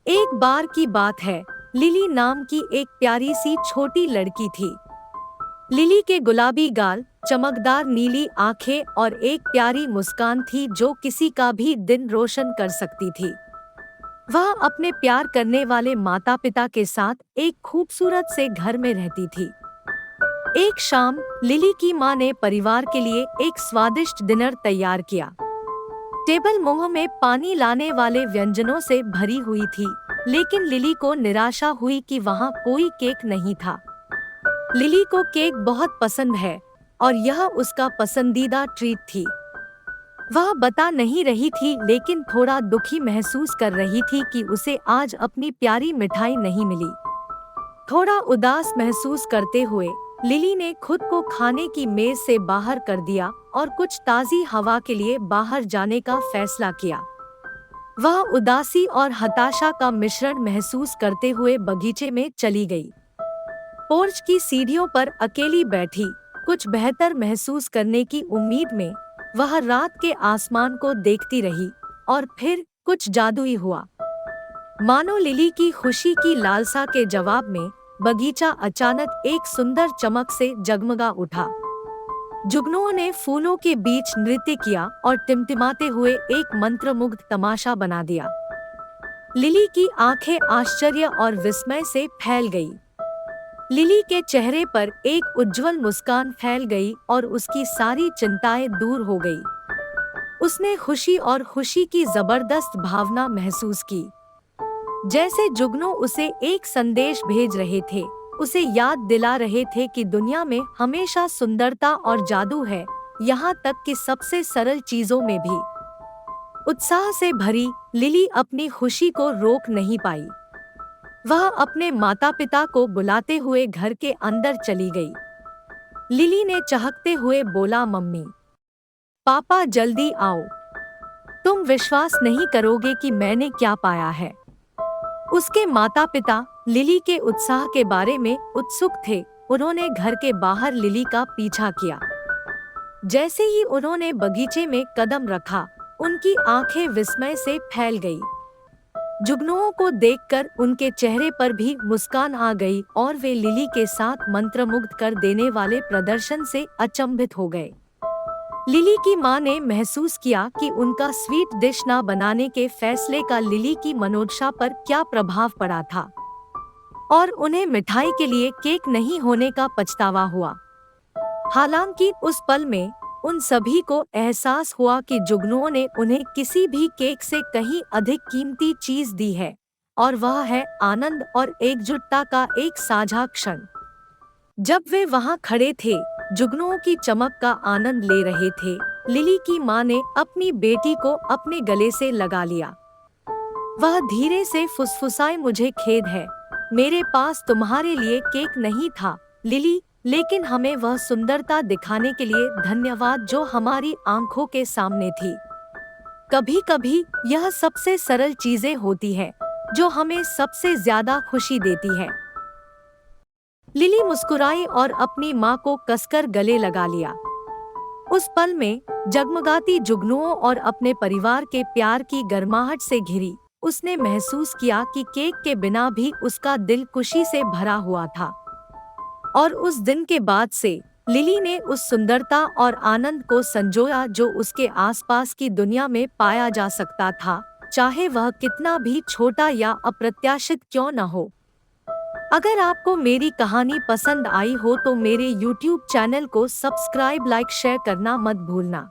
एक बार की बात है, लिली नाम की एक प्यारी सी छोटी लड़की थी। लिली के गुलाबी गाल, चमकदार नीली आंखें और एक प्यारी मुस्कान थी जो किसी का भी दिन रोशन कर सकती थी। वह अपने प्यार करने वाले माता पिता के साथ एक खूबसूरत से घर में रहती थी। एक शाम लिली की माँ ने परिवार के लिए एक स्वादिष्ट डिनर तैयार किया। टेबल मुंह में पानी लाने वाले व्यंजनों से भरी हुई थी, लेकिन लिली को निराशा हुई कि वहाँ कोई केक नहीं था। लिली को केक बहुत पसंद है और यह उसका पसंदीदा ट्रीट थी। वह बता नहीं रही थी, लेकिन थोड़ा दुखी महसूस कर रही थी कि उसे आज अपनी प्यारी मिठाई नहीं मिली। थोड़ा उदास महसूस करते हुए लिली ने खुद को खाने की मेज से बाहर कर दिया और कुछ ताज़ी हवा के लिए बाहर जाने का फैसला किया। वह उदासी और हताशा का मिश्रण महसूस करते हुए बगीचे में चली गई। पोर्च की सीढ़ियों पर अकेली बैठी, कुछ बेहतर महसूस करने की उम्मीद में वह रात के आसमान को देखती रही और फिर कुछ जादुई हुआ। मानो लिली की खुशी की लालसा के जवाब में बगीचा अचानक एक सुंदर चमक से जगमगा उठा। जुगनुओं ने फूलों के बीच नृत्य किया और टिमटिमाते हुए एक मंत्रमुग्ध तमाशा बना दिया। लिली की आंखें आश्चर्य और विस्मय से फैल गई। लिली के चेहरे पर एक उज्जवल मुस्कान फैल गई और उसकी सारी चिंताएं दूर हो गई। उसने खुशी और खुशी की जबरदस्त भावना महसूस की, जैसे जुगनू उसे एक संदेश भेज रहे थे, उसे याद दिला रहे थे कि दुनिया में हमेशा सुंदरता और जादू है, यहाँ तक कि सबसे सरल चीजों में भी। उत्साह से भरी लिली अपनी खुशी को रोक नहीं पाई। वह अपने माता पिता को बुलाते हुए घर के अंदर चली गई। लिली ने चहकते हुए बोला, मम्मी, पापा जल्दी आओ, तुम विश्वास नहीं करोगे कि मैंने क्या पाया है। उसके माता पिता लिली के उत्साह के बारे में उत्सुक थे। उन्होंने घर के बाहर लिली का पीछा किया। जैसे ही उन्होंने बगीचे में कदम रखा, उनकी आंखें विस्मय से फैल गई। जुगनुओं को देखकर उनके चेहरे पर भी मुस्कान आ गई और वे लिली के साथ मंत्रमुग्ध कर देने वाले प्रदर्शन से अचंभित हो गए। लिली की मां ने महसूस किया कि उनका स्वीट डिश ना बनाने के फैसले का लिली की मनोदशा पर क्या प्रभाव पड़ा था, और उन्हें मिठाई के लिए केक नहीं होने का पछतावा हुआ। हालांकि उस पल में उन सभी को एहसास हुआ कि जुगनुओं ने उन्हें किसी भी केक से कहीं अधिक कीमती चीज दी है, और वह है आनंद और एकजुटता का एक साझा क्षण। जब वे वहां खड़े थे, जुगनुओं की चमक का आनंद ले रहे थे, लिली की मां ने अपनी बेटी को अपने गले से लगा लिया। वह धीरे से फुसफुसाए, मुझे खेद है, मेरे पास तुम्हारे लिए केक नहीं था लिली, लेकिन हमें वह सुंदरता दिखाने के लिए धन्यवाद जो हमारी आंखों के सामने थी। कभी कभी यह सबसे सरल चीजें होती है जो हमें सबसे ज्यादा खुशी देती है। लिली मुस्कुराई और अपनी माँ को कसकर गले लगा लिया। उस पल में जगमगाती जुगनुओं और अपने परिवार के प्यार की गर्माहट से घिरी उसने महसूस किया कि केक के बिना भी उसका दिल खुशी से भरा हुआ था। और उस दिन के बाद से लिली ने उस सुंदरता और आनंद को संजोया जो उसके आसपास की दुनिया में पाया जा सकता था, चाहे वह कितना भी छोटा या अप्रत्याशित क्यों न हो। अगर आपको मेरी कहानी पसंद आई हो तो मेरे YouTube चैनल को सब्सक्राइब, लाइक, शेयर करना मत भूलना।